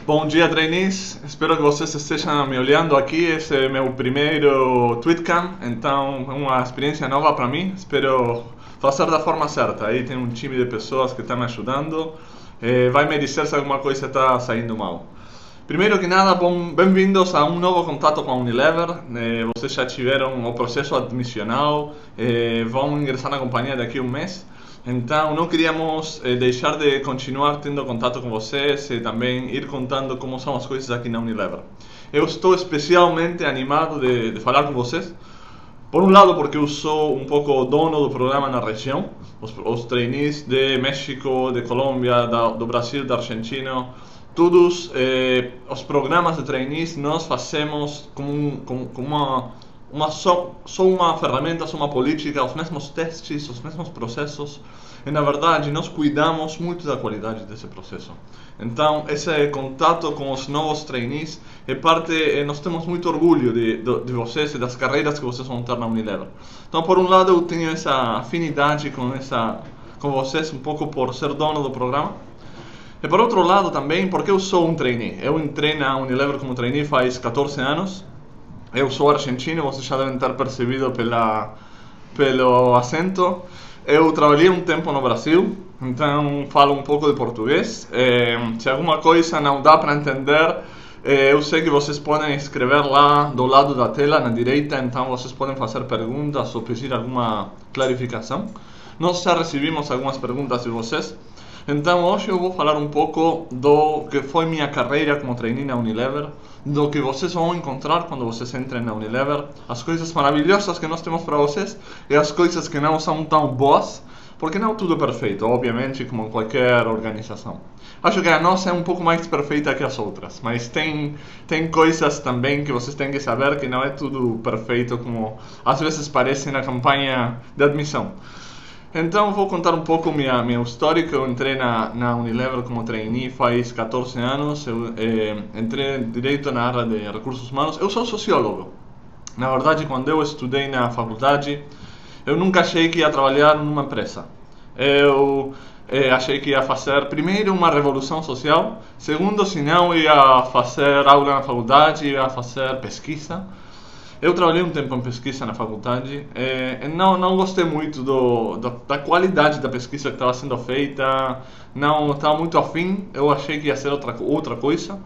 Bom dia, trainees. Espero que vocês estejam me olhando aqui. Esse é meu primeiro Tweetcam, então é uma experiência nova para mim. Espero fazer da forma certa. Aí tem um time de pessoas que estão me ajudando. Vai me dizer se alguma coisa está saindo mal. Primeiro que nada, bem-vindos a um novo contato com a Unilever. Vocês já tiveram o processo admissional, vão ingressar na companhia daqui a um mês. Então, não queríamos deixar de continuar tendo contato com vocês e também ir contando como são as coisas aqui na Unilever. Eu estou especialmente animado de falar com vocês. Por um lado, porque eu sou um pouco dono do programa na região. Os trainees de México, de Colômbia, do Brasil, da Argentina, todos os programas de trainees nós fazemos como uma ferramenta, uma política, os mesmos testes, os mesmos processos. E na verdade nós cuidamos muito da qualidade desse processo. Então esse contato com os novos trainees é parte, nós temos muito orgulho de vocês e das carreiras que vocês vão ter na Unilever. Então por um lado eu tenho essa afinidade com vocês um pouco por ser dono do programa. E por outro lado também porque eu sou um trainee. Eu entrei na Unilever como trainee faz 14 anos. Eu sou argentino, vocês já devem ter percebido pelo acento. Eu trabalhei um tempo no Brasil, então falo um pouco de português. Se alguma coisa não dá para entender, eu sei que vocês podem escrever lá do lado da tela, na direita, então vocês podem fazer perguntas ou pedir alguma clarificação. Nós já recebemos algumas perguntas de vocês. Então hoje eu vou falar um pouco do que foi minha carreira como trainee na Unilever, do que vocês vão encontrar quando vocês entrem na Unilever, as coisas maravilhosas que nós temos para vocês e as coisas que não são tão boas, porque não tudo é perfeito, obviamente, como qualquer organização. Acho que a nossa é um pouco mais perfeita que as outras, mas tem coisas também que vocês têm que saber que não é tudo perfeito como às vezes parece na campanha de admissão. Então vou contar um pouco meu histórico. Eu entrei na Unilever como trainee faz 14 anos. Eu entrei direito na área de recursos humanos. Eu sou sociólogo. Na verdade, quando eu estudei na faculdade, eu nunca achei que ia trabalhar numa empresa. Eu achei que ia fazer, primeiro, uma revolução social. Segundo, se não, ia fazer aula na faculdade, ia fazer pesquisa. Eu trabalhei um tempo em pesquisa na faculdade e não gostei muito da qualidade da pesquisa que estava sendo feita, não estava muito afim, eu achei que ia ser outra coisa.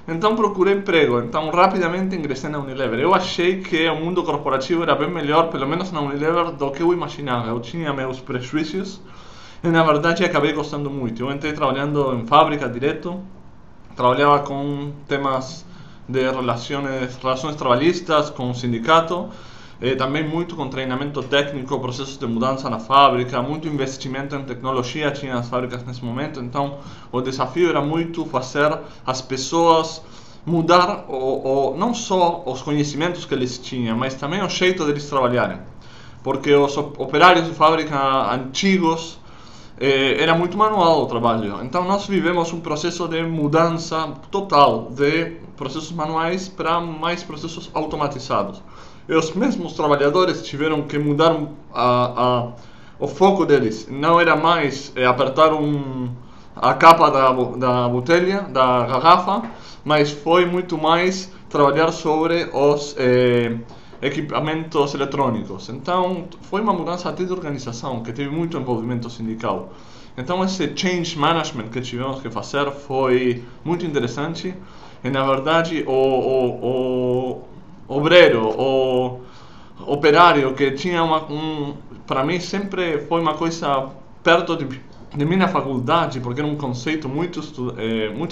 Então procurei emprego, então rapidamente ingressei na Unilever. Eu achei que o mundo corporativo era bem melhor, pelo menos na Unilever, do que eu imaginava. Eu tinha meus prejuízos e na verdade acabei gostando muito. Eu entrei trabalhando em fábrica direto, trabalhava com temas de relações trabalhistas com o sindicato, também muito com treinamento técnico, processos de mudança na fábrica, muito investimento em tecnologia tinha nas fábricas nesse momento. Então o desafio era muito fazer as pessoas mudar não só os conhecimentos que eles tinham, mas também o jeito de eles trabalharem, porque os operários de fábrica antigos era muito manual o trabalho. Então nós vivemos um processo de mudança total de processos manuais para mais processos automatizados. E os mesmos trabalhadores tiveram que mudar o foco deles. Não era mais apertar a capa da botelha, da garrafa, mas foi muito mais trabalhar sobre os equipamentos eletrônicos. Então foi uma mudança até de organização que teve muito envolvimento sindical. Então esse change management que tivemos que fazer foi muito interessante. E na verdade o obreiro, o operário que tinha para mim sempre foi uma coisa perto de minha faculdade, porque era um conceito muito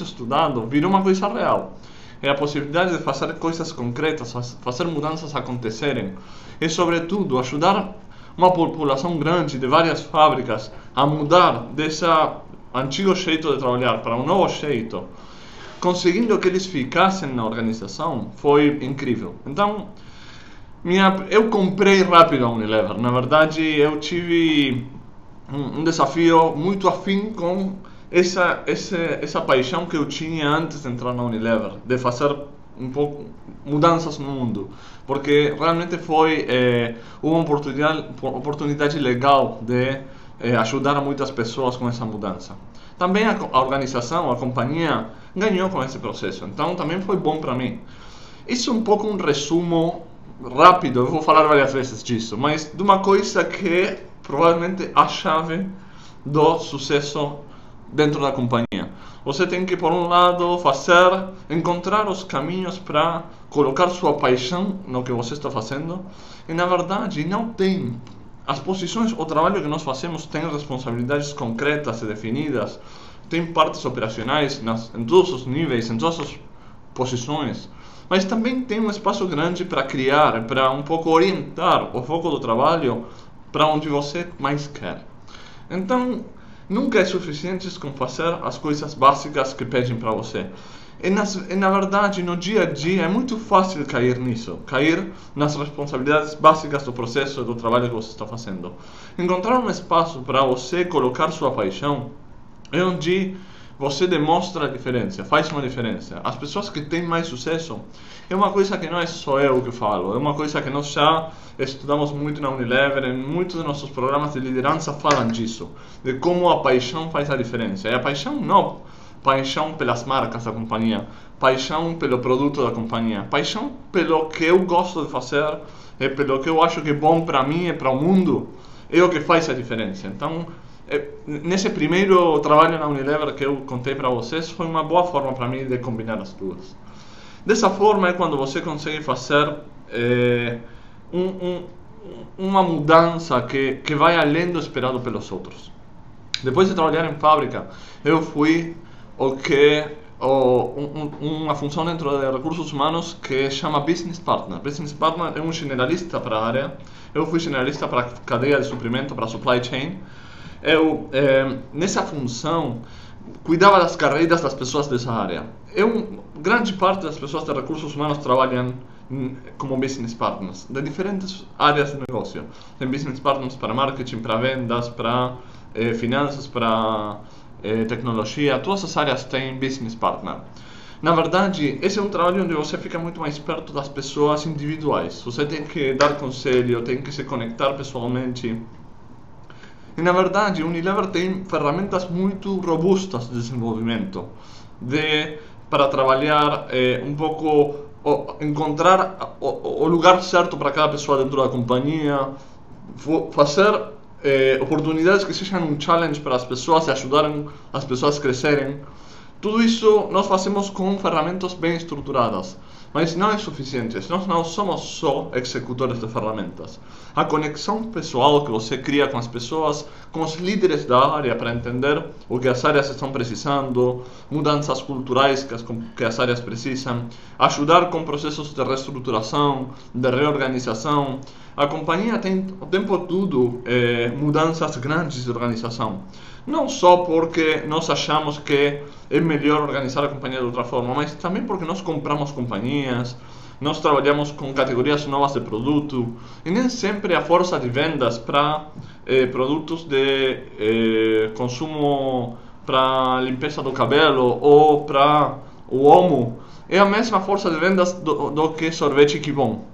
estudado, virou uma coisa real. É a possibilidade de fazer coisas concretas, fazer mudanças acontecerem e, sobretudo, ajudar uma população grande de várias fábricas a mudar desse antigo jeito de trabalhar para um novo jeito, conseguindo que eles ficassem na organização, foi incrível. Então, eu comprei rápido a Unilever. Na verdade, eu tive um desafio muito afim com essa paixão que eu tinha antes de entrar na Unilever, de fazer um pouco mudanças no mundo, porque realmente foi uma oportunidade legal ajudar muitas pessoas com essa mudança. Também a organização, a companhia ganhou com esse processo, então também foi bom para mim. Isso é um pouco um resumo rápido, eu vou falar várias vezes disso, mas de uma coisa que é provavelmente a chave do sucesso dentro da companhia. Você tem que, por um lado, encontrar os caminhos para colocar sua paixão no que você está fazendo. E, na verdade, não tem. As posições, o trabalho que nós fazemos tem responsabilidades concretas e definidas. Tem partes operacionais em todos os níveis, em todas as posições. Mas também tem um espaço grande para criar, para um pouco orientar o foco do trabalho para onde você mais quer. Então, nunca é suficiente com fazer as coisas básicas que pedem para você. E na verdade, no dia a dia, é muito fácil cair nisso. Cair nas responsabilidades básicas do processo e do trabalho que você está fazendo. Encontrar um espaço para você colocar sua paixão é onde você demonstra a diferença, faz uma diferença. As pessoas que têm mais sucesso, é uma coisa que não é só eu que falo, é uma coisa que nós já estudamos muito na Unilever, em muitos dos nossos programas de liderança falam disso, de como a paixão faz a diferença. E a paixão não paixão pelas marcas da companhia, paixão pelo produto da companhia, paixão pelo que eu gosto de fazer, e pelo que eu acho que é bom para mim e para o mundo, é o que faz a diferença. Então, nesse primeiro trabalho na Unilever que eu contei para vocês, foi uma boa forma para mim de combinar as duas. Dessa forma é quando você consegue fazer uma mudança que vai além do esperado pelos outros. Depois de trabalhar em fábrica, eu fui uma função dentro de recursos humanos que chama Business Partner. Business Partner é um generalista para a área. Eu fui generalista para a cadeia de suprimento, para a supply chain. Eu, nessa função, cuidava das carreiras das pessoas dessa área. Grande parte das pessoas de recursos humanos trabalham como business partners, de diferentes áreas de negócio. Tem business partners para marketing, para vendas, para finanças, para tecnologia. Todas as áreas têm business partner. Na verdade, esse é um trabalho onde você fica muito mais perto das pessoas individuais. Você tem que dar conselho, tem que se conectar pessoalmente. E na verdade, o Unilever tem ferramentas muito robustas de desenvolvimento para trabalhar um pouco, encontrar o lugar certo para cada pessoa dentro da companhia, fazer oportunidades que sejam um challenge para as pessoas e ajudarem as pessoas a crescerem. Tudo isso nós fazemos com ferramentas bem estruturadas. Mas não é suficiente, nós não somos só executores de ferramentas. A conexão pessoal que você cria com as pessoas, com os líderes da área para entender o que as áreas estão precisando, mudanças culturais que as áreas precisam, ajudar com processos de reestruturação, de reorganização. A companhia tem o tempo todo mudanças grandes de organização. Não só porque nós achamos que é melhor organizar a companhia de outra forma, mas também porque nós compramos companhias, nós trabalhamos com categorias novas de produto, e nem sempre a força de vendas para produtos de consumo para limpeza do cabelo ou para o Omo é a mesma força de vendas do que sorvete Que Bom.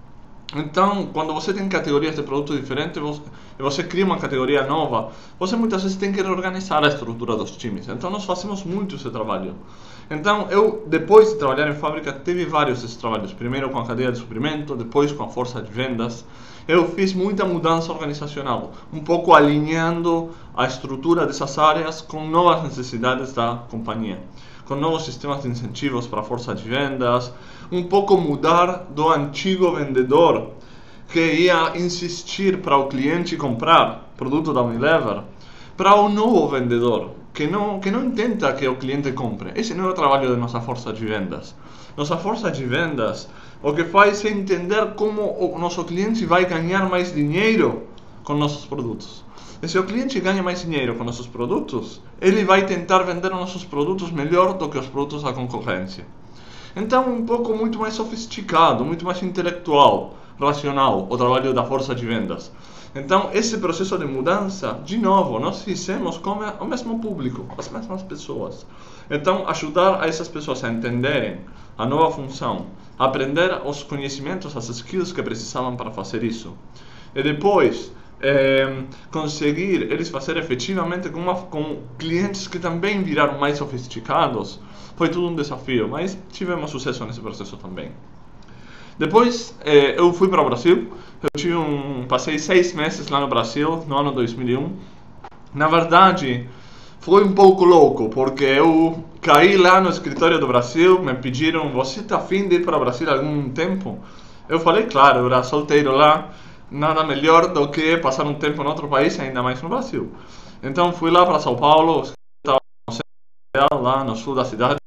Então, quando você tem categorias de produto diferentes e você cria uma categoria nova, você muitas vezes tem que reorganizar a estrutura dos times. Então, nós fazemos muito esse trabalho. Então, depois de trabalhar em fábrica, tive vários desses trabalhos. Primeiro com a cadeia de suprimento, depois com a força de vendas. Eu fiz muita mudança organizacional, um pouco alinhando a estrutura dessas áreas com novas necessidades da companhia, com novos sistemas de incentivos para a força de vendas, um pouco mudar do antigo vendedor que ia insistir para o cliente comprar produto da Unilever, para o novo vendedor que não intenta que o cliente compre. Esse não é o trabalho de nossa força de vendas. Nossa força de vendas o que faz é entender como o nosso cliente vai ganhar mais dinheiro com nossos produtos. E se o cliente ganha mais dinheiro com nossos produtos, ele vai tentar vender nossos produtos melhor do que os produtos da concorrência. Então, um pouco muito mais sofisticado, muito mais intelectual, racional, o trabalho da força de vendas. Então, esse processo de mudança, de novo, nós fizemos com o mesmo público, as mesmas pessoas. Então, ajudar a essas pessoas a entenderem a nova função, aprender os conhecimentos, as skills que precisavam para fazer isso. E depois, conseguir eles fazer efetivamente com clientes que também viraram mais sofisticados, foi tudo um desafio, mas tivemos sucesso nesse processo também. Depois eu fui para o Brasil, passei 6 meses lá no Brasil, no ano 2001. Na verdade, foi um pouco louco, porque eu caí lá no escritório do Brasil, me pediram, você está afim de ir para o Brasil há algum tempo? Eu falei, claro, eu era solteiro lá, nada melhor do que passar um tempo em outro país, ainda mais no Brasil. Então fui lá para São Paulo, estava lá no sul da cidade.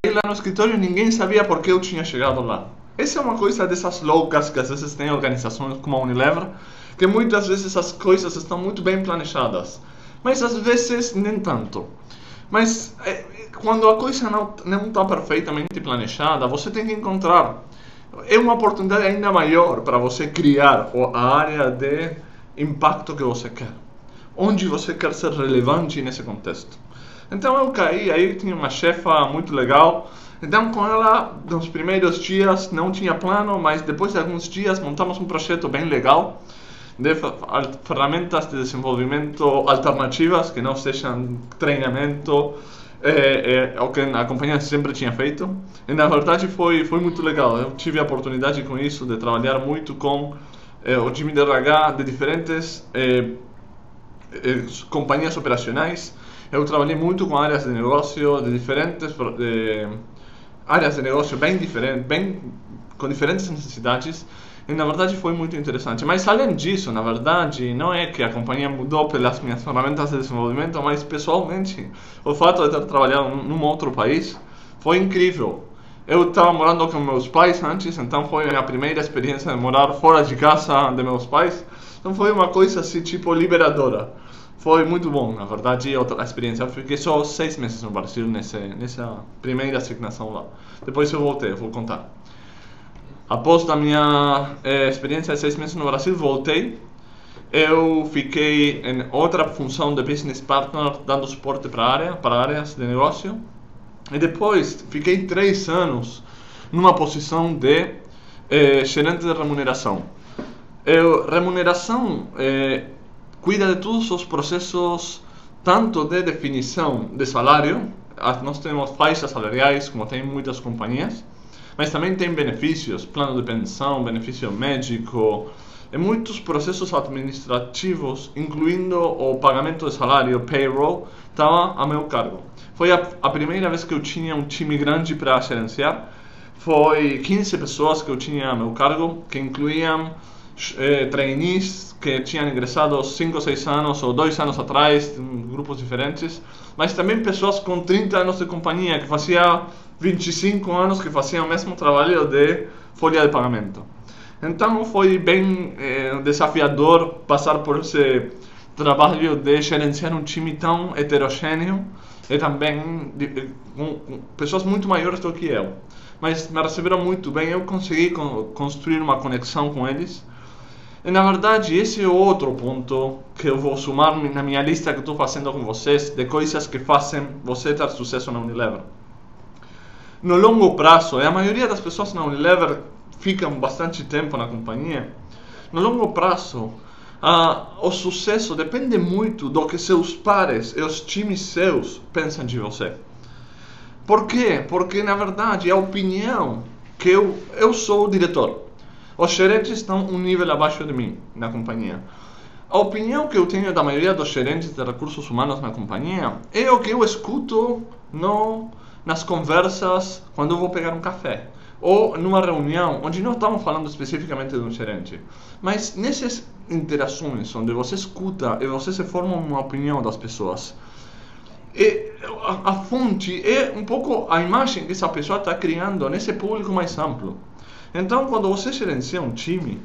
Lá no escritório ninguém sabia por que eu tinha chegado lá. Essa é uma coisa dessas loucas que às vezes tem organizações como a Unilever, que muitas vezes as coisas estão muito bem planejadas, mas às vezes nem tanto. Mas quando a coisa não está perfeitamente planejada, você tem que encontrar uma oportunidade ainda maior para você criar a área de impacto que você quer, onde você quer ser relevante nesse contexto. Então eu caí, aí tinha uma chefa muito legal, então com ela nos primeiros dias não tinha plano, mas depois de alguns dias montamos um projeto bem legal de ferramentas de desenvolvimento alternativas que não sejam treinamento, o que a companhia sempre tinha feito. E na verdade foi muito legal, eu tive a oportunidade com isso de trabalhar muito com o time de RH de diferentes companhias operacionais. Eu trabalhei muito com áreas de negócio de diferentes áreas de negócio bem diferentes, com diferentes necessidades, e na verdade foi muito interessante. Mas além disso, na verdade, não é que a companhia mudou pelas minhas ferramentas de desenvolvimento, mas pessoalmente, o fato de ter trabalhado num outro país foi incrível. Eu estava morando com meus pais antes, então foi a minha primeira experiência de morar fora de casa de meus pais. Então foi uma coisa assim, tipo, liberadora. Foi muito bom, na verdade, outra experiência. Eu fiquei só 6 meses no Brasil nessa primeira asignação lá. Depois eu voltei, eu vou contar. Após a minha experiência de 6 meses no Brasil, voltei. Eu fiquei em outra função de business partner, dando suporte para áreas de negócio. E depois fiquei 3 anos numa posição de gerente de remuneração. Remuneração cuida de todos os processos, tanto de definição de salário, nós temos faixas salariais, como tem muitas companhias, mas também tem benefícios, plano de pensão, benefício médico, e muitos processos administrativos, incluindo o pagamento de salário, payroll, estava a meu cargo. Foi a primeira vez que eu tinha um time grande para gerenciar. Foi 15 pessoas que eu tinha a meu cargo, que incluíam trainees que tinham ingressado 5 ou 6 anos ou 2 anos atrás, em grupos diferentes, mas também pessoas com 30 anos de companhia, que fazia 25 anos que faziam o mesmo trabalho de folha de pagamento. Então foi bem desafiador passar por esse trabalho de gerenciar um time tão heterogêneo e também com pessoas muito maiores do que eu. Mas me receberam muito bem, eu consegui construir uma conexão com eles. E na verdade esse é outro ponto que eu vou somar na minha lista que estou fazendo com vocês de coisas que fazem você ter sucesso na Unilever. No longo prazo, e a maioria das pessoas na Unilever ficam bastante tempo na companhia, no longo prazo o sucesso depende muito do que seus pares e os times seus pensam de você. Por quê? Porque na verdade a opinião que eu sou o diretor. Os gerentes estão um nível abaixo de mim na companhia. A opinião que eu tenho da maioria dos gerentes de recursos humanos na companhia é o que eu escuto nas conversas quando eu vou pegar um café. Ou numa reunião onde não estamos falando especificamente de um gerente. Mas nessas interações onde você escuta e você se forma uma opinião das pessoas, a fonte é um pouco a imagem que essa pessoa está criando nesse público mais amplo. Então, quando você gerencia um time,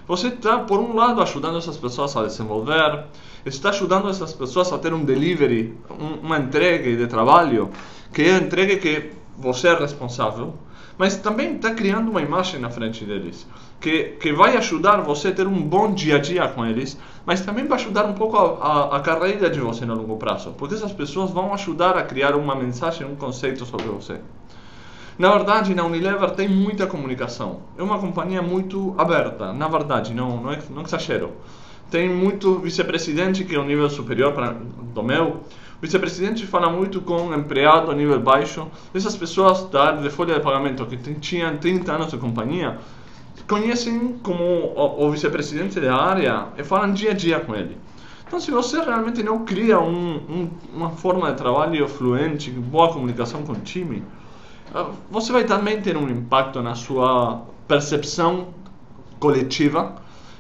você está, por um lado, ajudando essas pessoas a desenvolver, está ajudando essas pessoas a ter um delivery, uma entrega de trabalho, que é a entrega que você é responsável, mas também está criando uma imagem na frente deles, que vai ajudar você a ter um bom dia a dia com eles, mas também vai ajudar um pouco a carreira de você no longo prazo, porque essas pessoas vão ajudar a criar uma mensagem, um conceito sobre você. Na verdade, na Unilever tem muita comunicação. É uma companhia muito aberta, na verdade, não exagero. Tem muito vice-presidente que é um nível superior do meu. O vice-presidente fala muito com um empregado a nível baixo. Essas pessoas da área de folha de pagamento que tinham 30 anos de companhia conhecem como o vice-presidente da área e falam dia a dia com ele. Então, se você realmente não cria uma forma de trabalho fluente, boa comunicação com o time, você vai também ter um impacto na sua percepção coletiva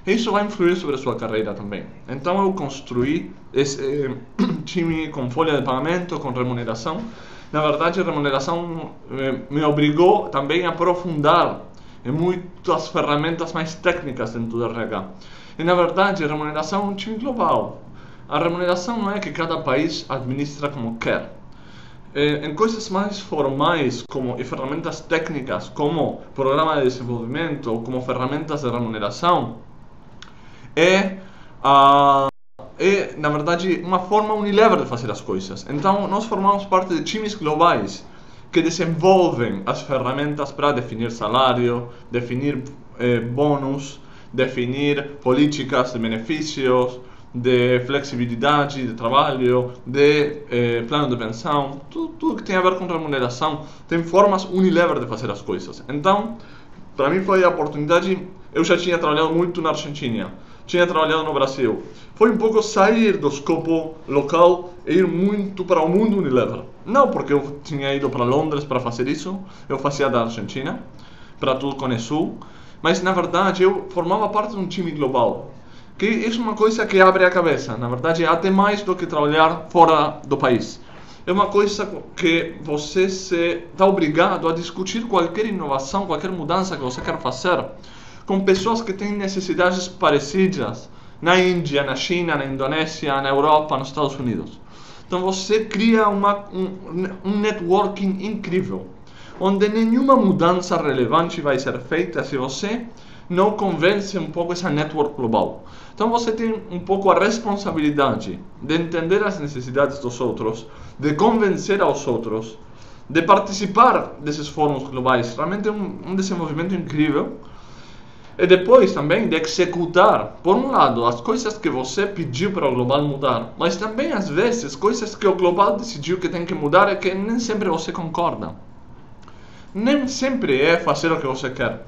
e isso vai influir sobre a sua carreira também. Então, eu construí esse time com folha de pagamento, com remuneração. Na verdade, a remuneração me obrigou também a aprofundar em muitas ferramentas mais técnicas dentro do RH. E na verdade, a remuneração é um time global. A remuneração não é que cada país administra como quer. Em coisas mais formais, como em ferramentas técnicas, como programa de desenvolvimento ou como ferramentas de remuneração, na verdade, uma forma Unilever de fazer as coisas. Então, nós formamos parte de times globais que desenvolvem as ferramentas para definir salário, definir bônus, definir políticas de benefícios, de flexibilidade de trabalho, de plano de pensão, tudo que tem a ver com remuneração. Tem formas Unilever de fazer as coisas. Então, para mim foi a oportunidade. Eu já tinha trabalhado muito na Argentina, tinha trabalhado no Brasil. Foi um pouco sair do escopo local e ir muito para o mundo Unilever. Não porque eu tinha ido para Londres para fazer isso, eu fazia da Argentina, para tudo com o Sul, mas na verdade eu formava parte de um time global, que é uma coisa que abre a cabeça, na verdade até mais do que trabalhar fora do país. É uma coisa que você se está obrigado a discutir qualquer inovação, qualquer mudança que você quer fazer, com pessoas que têm necessidades parecidas na Índia, na China, na Indonésia, na Europa, nos Estados Unidos. Então você cria um networking incrível, onde nenhuma mudança relevante vai ser feita se você não convence um pouco essa network global. Então você tem um pouco a responsabilidade de entender as necessidades dos outros, de convencer aos outros, de participar desses fóruns globais. Realmente é um desenvolvimento incrível. E depois também de executar, por um lado, as coisas que você pediu para o global mudar, mas também às vezes coisas que o global decidiu que tem que mudar e que nem sempre você concorda. Nem sempre é fazer o que você quer.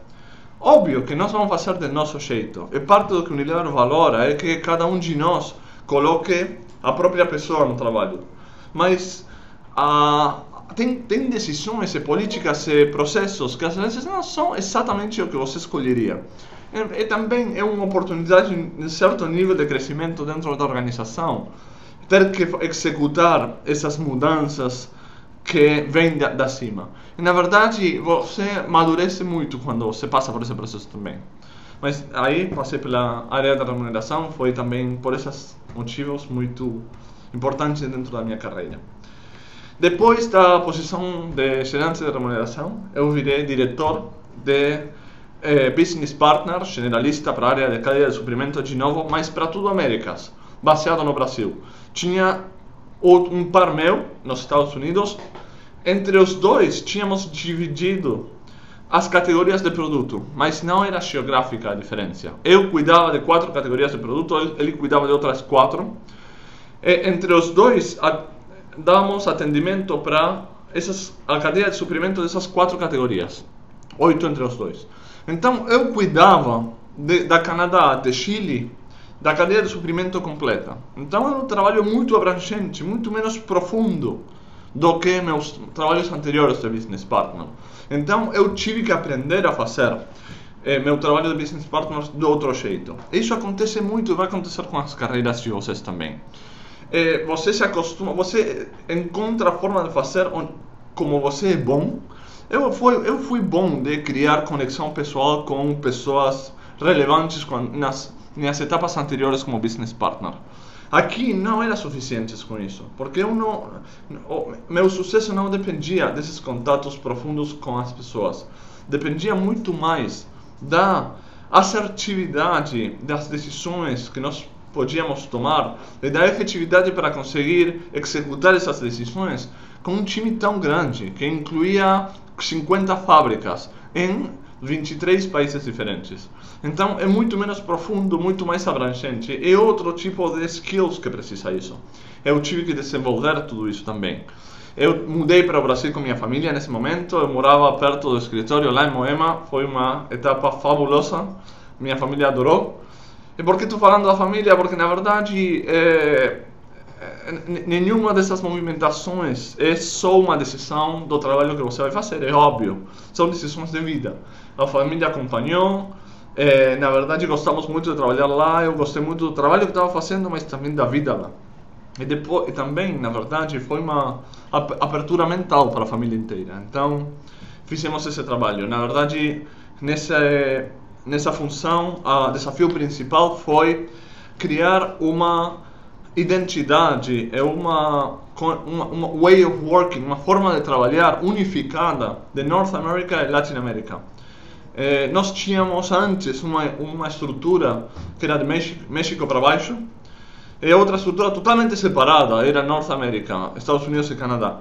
Óbvio que nós vamos fazer de nosso jeito. E parte do que o Unilever valora é que cada um de nós coloque a própria pessoa no trabalho. Mas tem decisões e políticas e processos que às vezes não são exatamente o que você escolheria. E também é uma oportunidade de certo nível de crescimento dentro da organização. Ter que executar essas mudanças que vêm da cima. E na verdade você amadurece muito quando você passa por esse processo também. Mas aí passei pela área da remuneração, foi também por esses motivos muito importantes dentro da minha carreira. Depois da posição de gerente de remuneração, eu virei diretor de Business Partner, generalista para a área de cadeia de suprimento de novo, mas para tudo Américas, baseado no Brasil. Tinha um par meu nos Estados Unidos. Entre os dois, tínhamos dividido as categorias de produto, mas não era geográfica a diferença. Eu cuidava de 4 categorias de produto, ele cuidava de outras 4. Entre os dois, damos atendimento para a cadeia de suprimento dessas 4 categorias. 8 entre os dois. Então, eu cuidava da Canadá, de Chile, da cadeia de suprimento completa. Então, era um trabalho muito abrangente, muito menos profundo do que meus trabalhos anteriores de Business Partner. Então, eu tive que aprender a fazer meu trabalho de Business Partner de outro jeito. Isso acontece muito e vai acontecer com as carreiras de vocês também. Você se acostuma, você encontra a forma de fazer como você é bom. Eu fui bom de criar conexão pessoal com pessoas relevantes nas etapas anteriores como Business Partner. Aqui não era suficiente com isso, porque meu sucesso não dependia desses contatos profundos com as pessoas. Dependia muito mais da assertividade das decisões que nós podíamos tomar e da efetividade para conseguir executar essas decisões com um time tão grande, que incluía 50 fábricas em 23 países diferentes. Então é muito menos profundo, muito mais abrangente. É outro tipo de skills que precisa isso. Eu tive que desenvolver tudo isso também. Eu mudei para o Brasil com minha família nesse momento. Eu morava perto do escritório lá em Moema. Foi uma etapa fabulosa. Minha família adorou. E por que estou falando da família? Porque na verdade nenhuma dessas movimentações é só uma decisão do trabalho que você vai fazer, é óbvio. São decisões de vida. A família acompanhou. Na verdade gostamos muito de trabalhar lá. Eu gostei muito do trabalho que estava fazendo, mas também da vida lá. E também, na verdade, foi uma abertura mental para a família inteira. Então, fizemos esse trabalho. Na verdade, nessa função, o desafio principal foi criar uma identidade, uma way of working, uma forma de trabalhar unificada de North America e Latin America. Nós tínhamos antes uma estrutura que era de México para baixo, e outra estrutura totalmente separada, era North America, Estados Unidos e Canadá.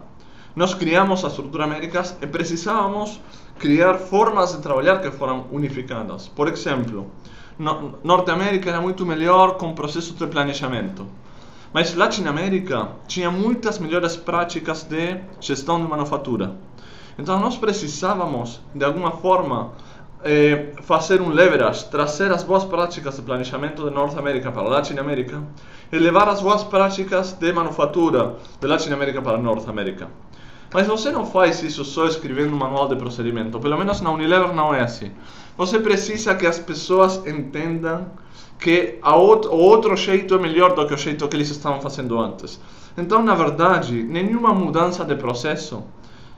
Nós criamos a estrutura Américas e precisávamos criar formas de trabalhar que foram unificadas. Por exemplo, Norte América era muito melhor com processos de planejamento, mas Latin América tinha muitas melhores práticas de gestão de manufatura. Então nós precisávamos, de alguma forma, fazer um leverage, trazer as boas práticas de planejamento de Norte América para a Latin América e levar as boas práticas de manufatura de Latin América para a Norte América. Mas você não faz isso só escrevendo um manual de procedimento, pelo menos na Unilever não é assim. Você precisa que as pessoas entendam que o outro jeito é melhor do que o jeito que eles estavam fazendo antes. Então, na verdade, nenhuma mudança de processo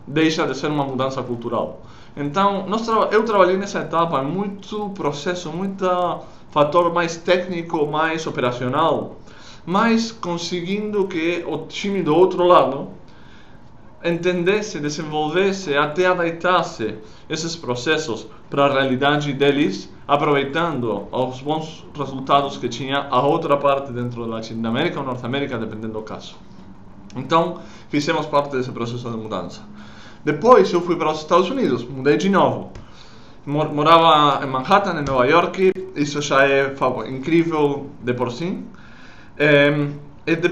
deixa de ser uma mudança cultural. Então, eu trabalhei nessa etapa, muito processo, muito fator mais técnico, mais operacional, mas conseguindo que o time do outro lado entendesse, desenvolvesse, até adaptasse esses processos para a realidade deles, aproveitando os bons resultados que tinha a outra parte dentro da Latinoamérica ou Norte América, dependendo do caso. Então, fizemos parte desse processo de mudança. Depois eu fui para os Estados Unidos, mudei de novo. Morava em Manhattan, em Nova York, isso já é incrível de por si.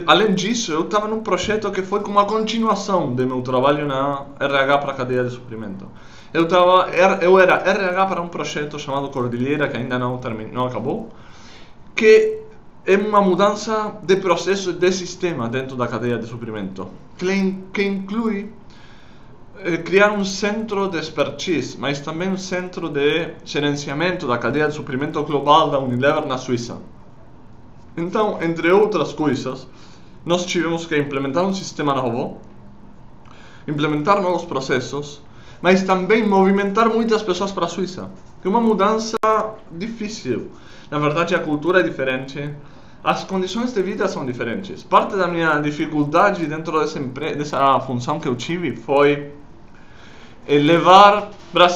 Além disso, eu estava num projeto que foi como uma continuação do meu trabalho na RH para a cadeia de suprimento. Eu era RH para um projeto chamado Cordilheira, que ainda não acabou, que é uma mudança de processo de sistema dentro da cadeia de suprimento, que inclui criar um centro de expertise, mas também um centro de gerenciamento da cadeia de suprimento global da Unilever na Suíça. Então, entre outras coisas, nós tivemos que implementar um sistema novo, implementar novos processos, mas também movimentar muitas pessoas para a Suíça. É uma mudança difícil. Na verdade, a cultura é diferente, as condições de vida são diferentes. Parte da minha dificuldade dentro dessa função que eu tive foi levar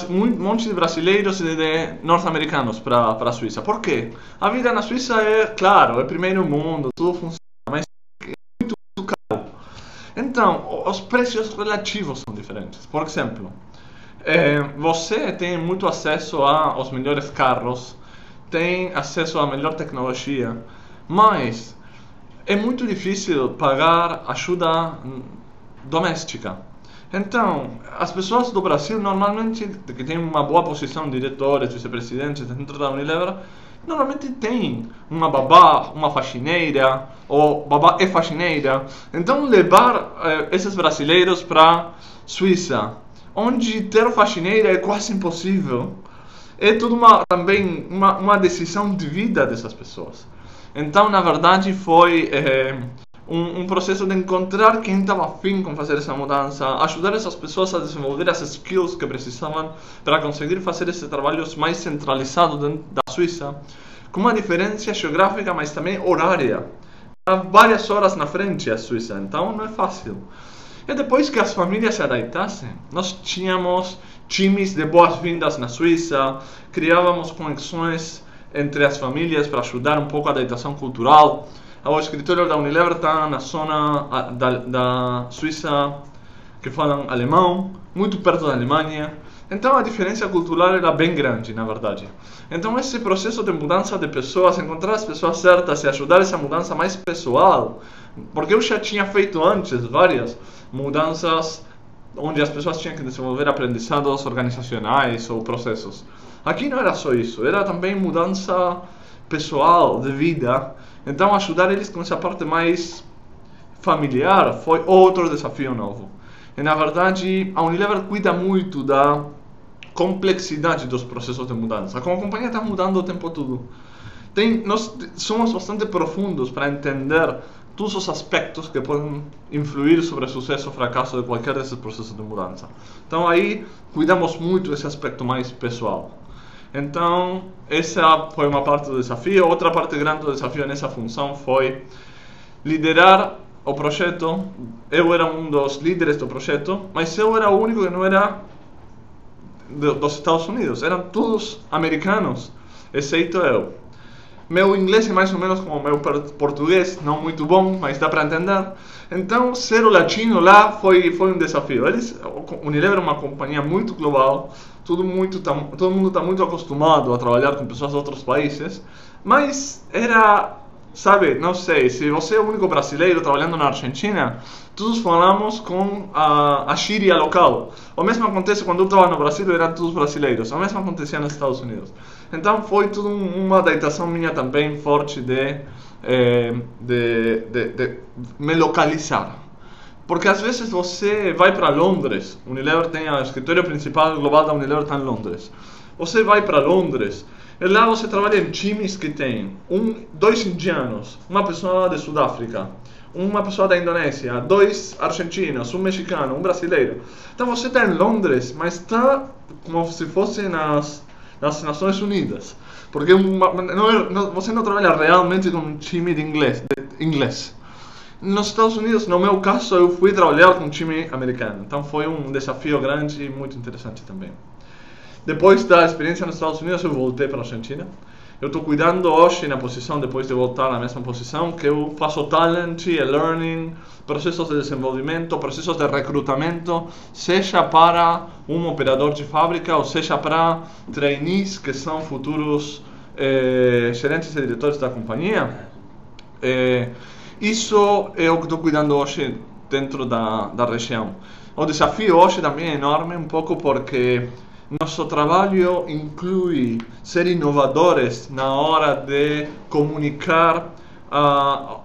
um monte de brasileiros e de norte-americanos para a Suíça. Por quê? A vida na Suíça é, claro, é primeiro mundo, tudo funciona, mas é muito caro. Então, os preços relativos são diferentes. Por exemplo, você tem muito acesso aos melhores carros, tem acesso à melhor tecnologia, mas é muito difícil pagar ajuda doméstica. Então, as pessoas do Brasil, normalmente, que têm uma boa posição, diretores, vice-presidentes dentro da Unilever, normalmente têm uma babá, uma faxineira, ou babá e faxineira. Então, levar esses brasileiros para a Suíça, onde ter faxineira é quase impossível, é tudo também uma decisão de vida dessas pessoas. Então, na verdade, foi um processo de encontrar quem estava afim com fazer essa mudança, ajudar essas pessoas a desenvolver as skills que precisavam para conseguir fazer esse trabalho mais centralizado dentro da Suíça, com uma diferença geográfica, mas também horária. Há várias horas na frente a Suíça, então não é fácil. E depois que as famílias se adaptassem, nós tínhamos times de boas-vindas na Suíça, criávamos conexões entre as famílias para ajudar um pouco a adaptação cultural. O escritório da Unilever está na zona da Suíça que falam alemão, muito perto da Alemanha. Então a diferença cultural era bem grande, na verdade. Então esse processo de mudança de pessoas, encontrar as pessoas certas e ajudar essa mudança mais pessoal, porque eu já tinha feito antes várias mudanças onde as pessoas tinham que desenvolver aprendizados organizacionais ou processos. Aqui não era só isso, era também mudança pessoal, de vida. Então ajudar eles com essa parte mais familiar foi outro desafio novo. E na verdade a Unilever cuida muito da complexidade dos processos de mudança. Como a companhia está mudando o tempo todo, nós somos bastante profundos para entender todos os aspectos que podem influir sobre o sucesso ou fracasso de qualquer desses processos de mudança. Então aí cuidamos muito desse aspecto mais pessoal. Então essa foi uma parte do desafio. Outra parte grande do desafio nessa função foi liderar o projeto. Eu era um dos líderes do projeto, mas eu era o único que não era dos Estados Unidos. Eram todos americanos, exceto eu. Meu inglês é mais ou menos como meu português, não muito bom, mas dá para entender. Então, ser o latino lá foi um desafio. Unilever é uma companhia muito global, todo mundo está muito acostumado a trabalhar com pessoas de outros países, mas era, sabe, não sei, se você é o único brasileiro trabalhando na Argentina, todos falamos com a gíria local. O mesmo acontece quando eu estava no Brasil, eram todos brasileiros. O mesmo acontecia nos Estados Unidos. Então foi tudo uma adaptação minha também forte de me localizar. Porque às vezes você vai para Londres, Unilever tem o escritório principal global da Unilever está em Londres. Você vai para Londres, e lá você trabalha em times que tem dois indianos, uma pessoa de Sudáfrica, uma pessoa da Indonésia, dois argentinos, um mexicano, um brasileiro. Então você está em Londres, mas está como se fosse nas Nações Unidas. Porque você não trabalha realmente com um time de inglês. Nos Estados Unidos, no meu caso, eu fui trabalhar com um time americano. Então foi um desafio grande e muito interessante também. Depois da experiência nos Estados Unidos, eu voltei para a Argentina. Eu estou cuidando hoje na posição, depois de voltar na mesma posição, que eu faço talent e learning, processos de desenvolvimento, processos de recrutamento, seja para um operador de fábrica ou seja para trainees que são futuros gerentes e diretores da companhia. Isso é o que estou cuidando hoje dentro da região. O desafio hoje também é enorme, um pouco porque nosso trabalho inclui ser inovadores na hora de comunicar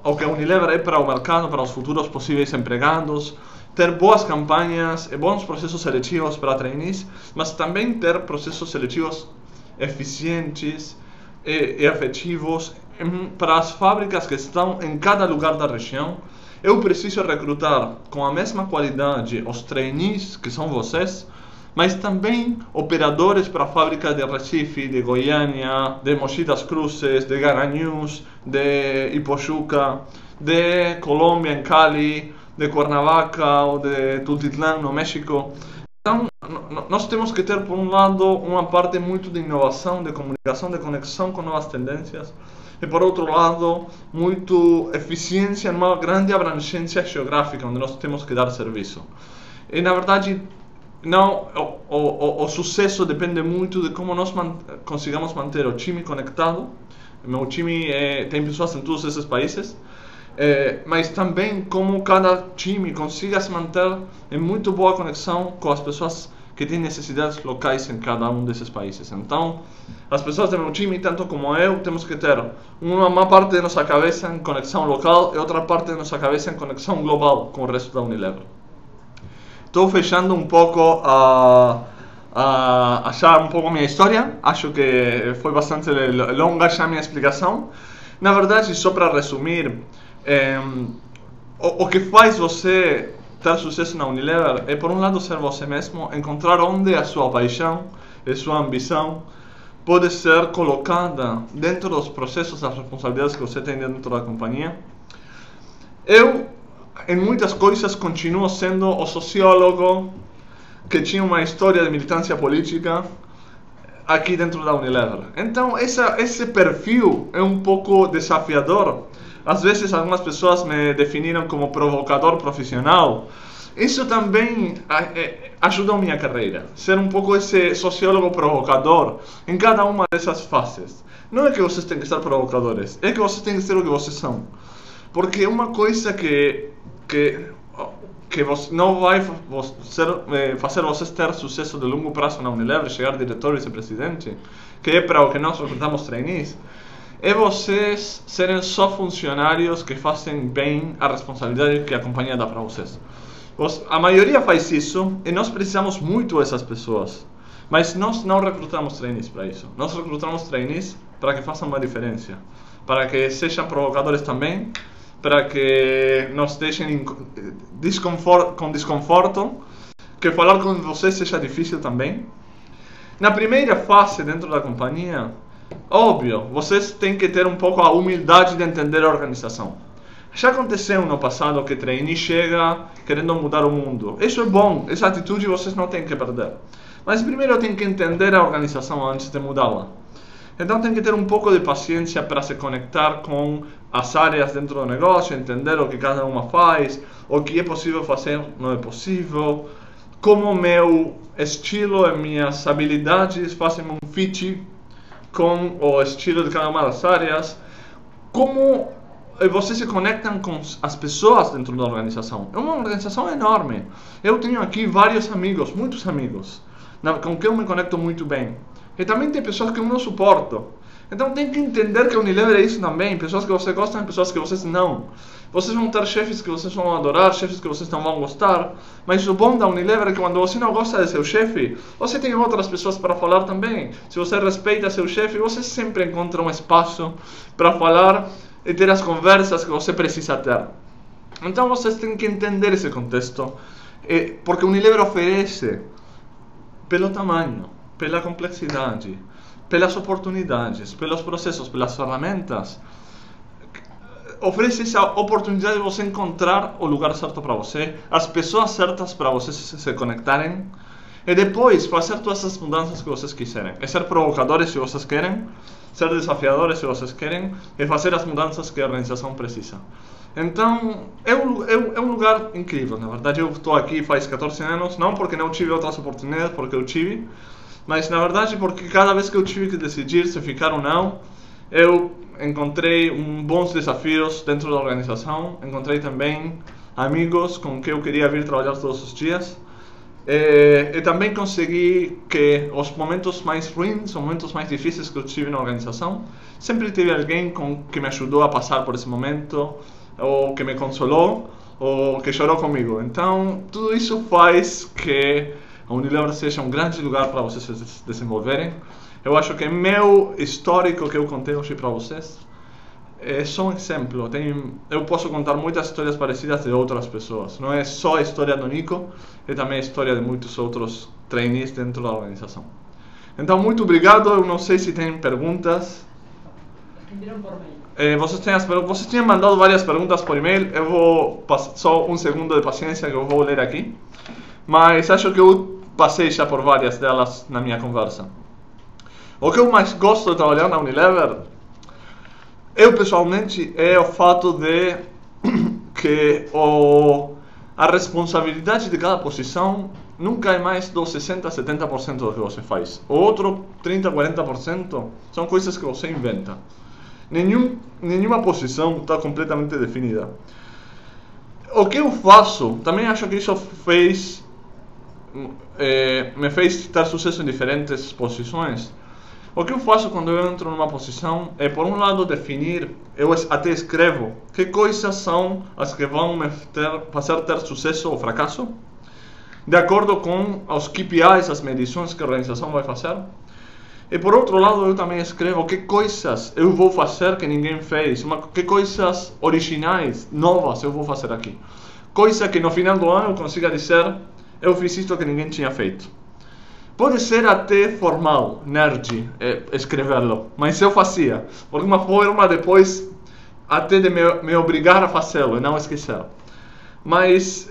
o que a Unilever é para o mercado, para os futuros possíveis empregados, ter boas campanhas e bons processos seletivos para trainees, mas também ter processos seletivos eficientes e efetivos para as fábricas que estão em cada lugar da região. Eu preciso recrutar com a mesma qualidade os trainees que são vocês, mas também operadores para a fábrica de Recife, de Goiânia, de Mogi das Cruzes, de Garanhuns, de Ipojuca, de Colômbia, em Cali, de Cuernavaca ou de Tultitlán, no México. Então, nós temos que ter, por um lado, uma parte muito de inovação, de comunicação, de conexão com novas tendências, e por outro lado, muito eficiência numa grande abrangência geográfica, onde nós temos que dar serviço. E, na verdade, não, o sucesso depende muito de como nós consigamos manter o time conectado. Meu time tem pessoas em todos esses países, mas também como cada time consiga se manter em muito boa conexão com as pessoas que têm necessidades locais em cada um desses países. Então, as pessoas do meu time, tanto como eu, temos que ter uma parte de nossa cabeça em conexão local e outra parte de nossa cabeça em conexão global com o resto da Unilever. Estou fechando um pouco já um pouco a minha história. Acho que foi bastante longa já a minha explicação. Na verdade, só para resumir, o que faz você ter sucesso na Unilever é, por um lado, ser você mesmo, encontrar onde a sua paixão e sua ambição pode ser colocada dentro dos processos, das responsabilidades que você tem dentro da companhia. Eu, em muitas coisas, continuo sendo o sociólogo que tinha uma história de militância política, aqui dentro da Unilever. Então esse perfil é um pouco desafiador. Às vezes algumas pessoas me definiram como provocador profissional. Isso também ajudou minha carreira. Ser um pouco esse sociólogo provocador em cada uma dessas fases. Não é que vocês têm que ser provocadores, é que vocês têm que ser o que vocês são. Porque uma coisa que não vai fazer vocês ter sucesso de longo prazo na Unilever, chegar a diretor e vice-presidente, que é para o que nós recrutamos trainees, é vocês serem só funcionários que fazem bem a responsabilidade que a companhia dá para vocês. A maioria faz isso e nós precisamos muito dessas pessoas. Mas nós não recrutamos trainees para isso. Nós recrutamos trainees para que façam uma diferença. Para que sejam provocadores também. Para que nos deixem com desconforto. Que falar com vocês seja difícil também. Na primeira fase dentro da companhia, óbvio, vocês têm que ter um pouco a humildade de entender a organização. Já aconteceu no passado que trainee chega querendo mudar o mundo. Isso é bom, essa atitude vocês não têm que perder. Mas primeiro tem que entender a organização antes de mudá-la. Então tem que ter um pouco de paciência para se conectar com as áreas dentro do negócio, entender o que cada uma faz, o que é possível fazer, não é possível, como meu estilo e minhas habilidades fazem um fit com o estilo de cada uma das áreas, como vocês se conectam com as pessoas dentro da organização. É uma organização enorme. Eu tenho aqui vários amigos, muitos amigos, com quem eu me conecto muito bem. E também tem pessoas que eu não suporto. Então tem que entender que o Unilever é isso também. Pessoas que você gosta e pessoas que vocês não. Vocês vão ter chefes que vocês vão adorar, chefes que vocês não vão gostar. Mas o bom da Unilever é que quando você não gosta de seu chefe, você tem outras pessoas para falar também. Se você respeita seu chefe, você sempre encontra um espaço para falar e ter as conversas que você precisa ter. Então vocês têm que entender esse contexto. Porque o Unilever oferece, pelo tamanho, pela complexidade, pelas oportunidades, pelos processos, pelas ferramentas, oferece essa oportunidade de você encontrar o lugar certo para você, as pessoas certas para vocês se conectarem e depois fazer todas essas mudanças que vocês quiserem. É ser provocadores se vocês querem, ser desafiadores se vocês querem e fazer as mudanças que a organização precisa. Então, é um lugar incrível. Na verdade, eu estou aqui faz 14 anos, não porque não tive outras oportunidades, porque eu tive, mas na verdade porque cada vez que eu tive que decidir se ficar ou não, eu encontrei bons desafios dentro da organização, encontrei também amigos com quem eu queria vir trabalhar todos os dias, e também consegui que os momentos mais ruins, os momentos mais difíceis que eu tive na organização, sempre tive alguém que me ajudou a passar por esse momento, ou que me consolou, ou que chorou comigo. Então, tudo isso faz que a Unilever seja um grande lugar para vocês se desenvolverem. Eu acho que meu histórico que eu contei hoje para vocês é só um exemplo. Eu posso contar muitas histórias parecidas de outras pessoas. Não é só a história do Nico, é também a história de muitos outros trainees dentro da organização. Então, muito obrigado. Eu não sei se tem perguntas. Vocês tinham mandado várias perguntas por e-mail. Eu vou passar só um segundo de paciência que eu vou ler aqui. Mas acho que eu passei já por várias delas na minha conversa. O que eu mais gosto de trabalhar na Unilever, eu pessoalmente, é o fato de que a responsabilidade de cada posição nunca é mais dos 60% a 70% do que você faz. O outro 30% a 40% são coisas que você inventa. Nenhuma posição está completamente definida. O que eu faço, também acho que isso me fez ter sucesso em diferentes posições. O que eu faço quando eu entro numa posição é, por um lado, definir, eu até escrevo, que coisas são as que vão me fazer ter sucesso ou fracasso, de acordo com os KPIs, as medições que a organização vai fazer. E por outro lado, eu também escrevo que coisas eu vou fazer que ninguém fez, que coisas originais, novas eu vou fazer aqui. Coisa que no final do ano eu consiga dizer, eu fiz isto que ninguém tinha feito. Pode ser até formal, nerd, escrevê-lo, mas eu fazia, por uma forma depois até de me obrigar a fazê-lo e não esquecer. Mas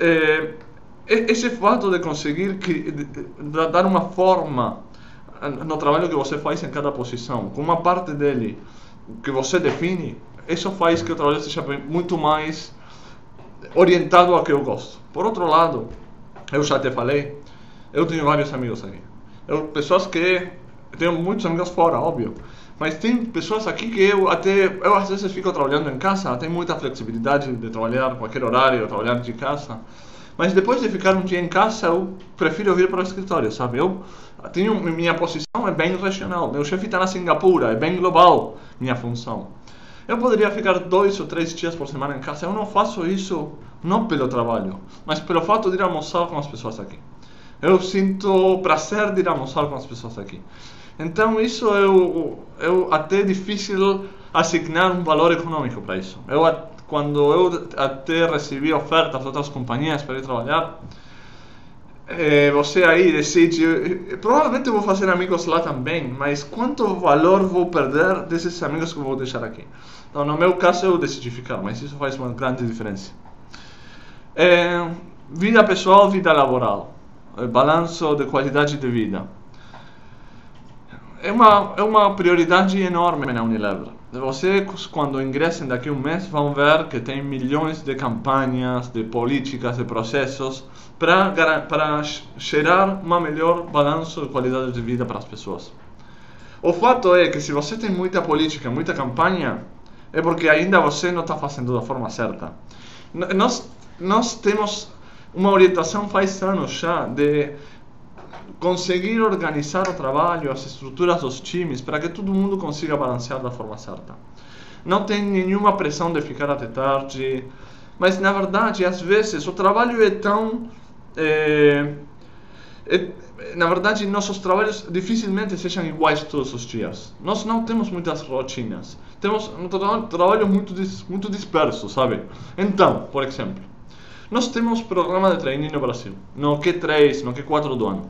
esse fato de conseguir dar uma forma no trabalho que você faz em cada posição, com uma parte dele que você define, isso faz que o trabalho seja muito mais orientado ao que eu gosto. Por outro lado, eu já te falei, eu tenho vários amigos aqui. Pessoas que... tenho muitos amigos fora, óbvio. Mas tem pessoas aqui que eu às vezes fico trabalhando em casa, tenho muita flexibilidade de trabalhar a qualquer horário, trabalhar de casa. Mas depois de ficar um dia em casa, eu prefiro vir para o escritório, sabe? Minha posição é bem regional, meu chefe está na Singapura, é bem global minha função. Eu poderia ficar 2 ou 3 dias por semana em casa, eu não faço isso não pelo trabalho, mas pelo fato de ir almoçar com as pessoas aqui. Eu sinto prazer de ir almoçar com as pessoas aqui. Então isso é até difícil assignar um valor econômico para isso. Quando eu até recebi ofertas de outras companhias para ir trabalhar, você aí decide, provavelmente eu vou fazer amigos lá também, mas quanto valor vou perder desses amigos que eu vou deixar aqui? Então, no meu caso eu decidi ficar, mas isso faz uma grande diferença. Vida pessoal, vida laboral, balanço de qualidade de vida. É uma prioridade enorme na Unilever. Vocês, quando ingressem daqui a um mês, vão ver que tem milhões de campanhas, de políticas, de processos para gerar uma melhor balanço de qualidade de vida para as pessoas. O fato é que se você tem muita política, muita campanha, é porque ainda você não está fazendo da forma certa. Nós temos uma orientação faz anos já de conseguir organizar o trabalho, as estruturas dos times, para que todo mundo consiga balancear da forma certa. Não tem nenhuma pressão de ficar até tarde, mas na verdade, às vezes, o trabalho é tão... na verdade, nossos trabalhos dificilmente sejam iguais todos os dias. Nós não temos muitas rotinas. Temos um trabalho muito disperso, sabe? Então, por exemplo, nós temos programa de trainee no Brasil, no Q3, no Q4 do ano.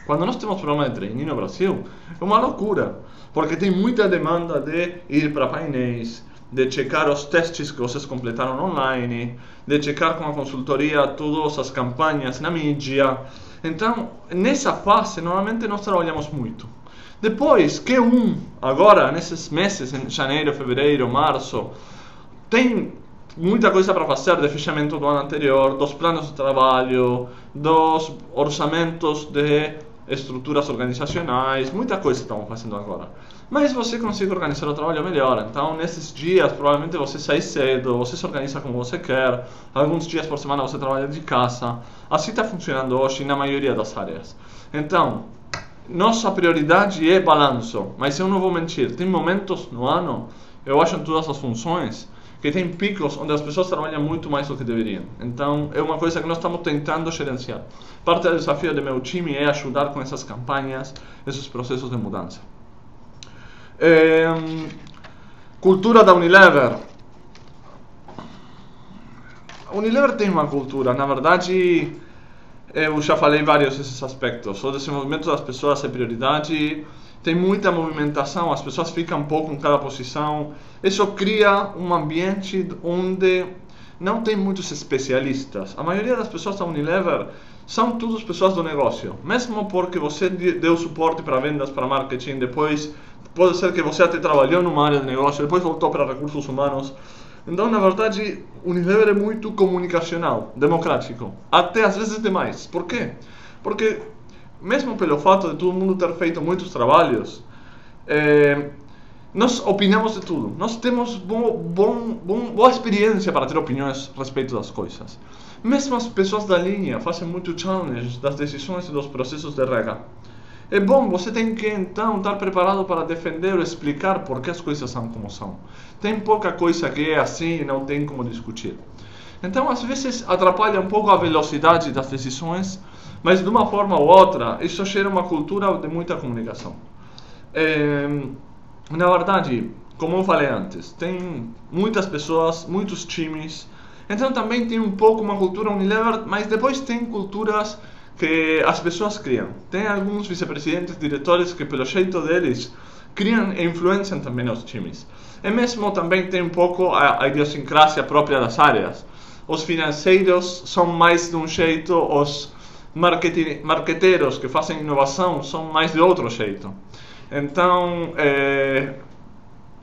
Quando nós temos programa de trainee no Brasil, é uma loucura, porque tem muita demanda de ir para painéis, de checar os testes que vocês completaram online, de checar com a consultoria todas as campanhas na mídia. Então, nessa fase, normalmente nós trabalhamos muito. Depois, Q1, agora, nesses meses, em janeiro, fevereiro, março, tem muita coisa para fazer de fechamento do ano anterior, dos planos de trabalho, dos orçamentos de estruturas organizacionais, muita coisa estamos fazendo agora. Mas você consegue organizar o trabalho melhor, então nesses dias provavelmente você sai cedo, você se organiza como você quer, alguns dias por semana você trabalha de casa, assim está funcionando hoje na maioria das áreas. Então, nossa prioridade é balanço, mas eu não vou mentir, tem momentos no ano, eu acho em todas as funções, que tem picos onde as pessoas trabalham muito mais do que deveriam. Então, é uma coisa que nós estamos tentando gerenciar. Parte do desafio do meu time é ajudar com essas campanhas, esses processos de mudança. Cultura da Unilever. A Unilever tem uma cultura, na verdade, eu já falei vários desses aspectos. O desenvolvimento das pessoas é prioridade, tem muita movimentação, as pessoas ficam um pouco em cada posição. Isso cria um ambiente onde não tem muitos especialistas. A maioria das pessoas da Unilever são todas pessoas do negócio. Mesmo porque você deu suporte para vendas, para marketing, depois pode ser que você até trabalhou numa área de negócio, depois voltou para recursos humanos. Então, na verdade, Unilever é muito comunicacional, democrático. Até às vezes demais. Por quê? Porque mesmo pelo fato de todo mundo ter feito muitos trabalhos, nós opinamos de tudo. Nós temos boa experiência para ter opiniões a respeito das coisas. Mesmo as pessoas da linha fazem muito challenge das decisões e dos processos de RH. É bom, você tem que então estar preparado para defender ou explicar por que as coisas são como são. Tem pouca coisa que é assim e não tem como discutir. Então, às vezes, atrapalha um pouco a velocidade das decisões, mas de uma forma ou outra, isso gera uma cultura de muita comunicação. Na verdade, como eu falei antes, tem muitas pessoas, muitos times, então também tem um pouco uma cultura Unilever, mas depois tem culturas que as pessoas criam. Tem alguns vice-presidentes, diretores que pelo jeito deles criam e influenciam também os times. E mesmo também tem um pouco a idiosincrasia própria das áreas. Os financeiros são mais de um jeito, os marqueteiros que fazem inovação são mais de outro jeito. Então,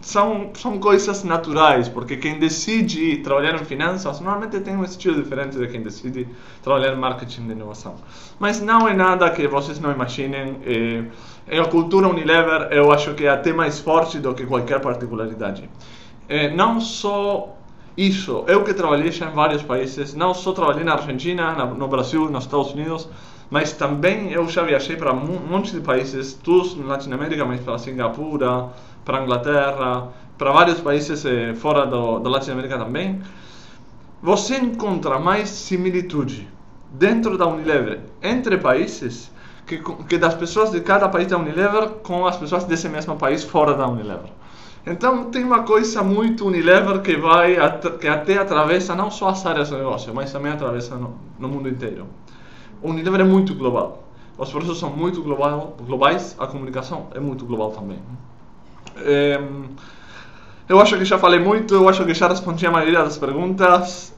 são coisas naturais, porque quem decide trabalhar em finanças normalmente tem um estilo diferente de quem decide trabalhar em marketing de inovação. Mas não é nada que vocês não imaginem. A cultura Unilever eu acho que é até mais forte do que qualquer particularidade. Não só isso, eu que trabalhei já em vários países, não só trabalhei na Argentina, no Brasil, nos Estados Unidos, mas também eu já viajei para um monte de países, todos na Latinoamérica, mas para Singapura, para Inglaterra, para vários países fora da Latinoamérica também. Você encontra mais similitude dentro da Unilever entre países que das pessoas de cada país da Unilever com as pessoas desse mesmo país fora da Unilever. Então tem uma coisa muito Unilever que até atravessa não só as áreas do negócio, mas também atravessa no mundo inteiro. O Unilever é muito global, os processos são muito globais, a comunicação é muito global também. Eu acho que já falei muito, eu acho que já respondi a maioria das perguntas.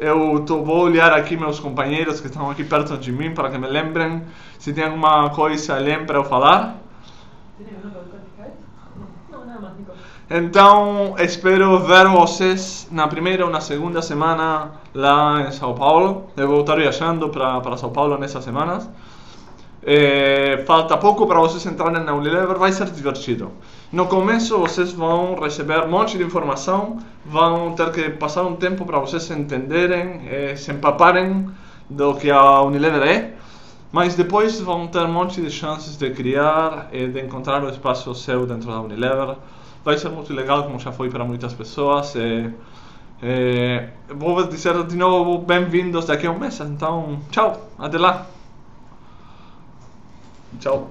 Vou olhar aqui meus companheiros que estão aqui perto de mim para que me lembrem. Se tem alguma coisa além para eu falar. Então, espero ver vocês na primeira ou na segunda semana lá em São Paulo. Eu vou estar viajando para São Paulo nessas semanas. Falta pouco para vocês entrarem na Unilever, vai ser divertido. No começo vocês vão receber um monte de informação, vão ter que passar um tempo para vocês entenderem, se empaparem do que a Unilever é, mas depois vão ter um monte de chances de criar e de encontrar o espaço seu dentro da Unilever. Vai ser muito legal, como já foi para muitas pessoas. Vou dizer de novo, bem-vindos daqui a um mês, então tchau, até lá. Tchau.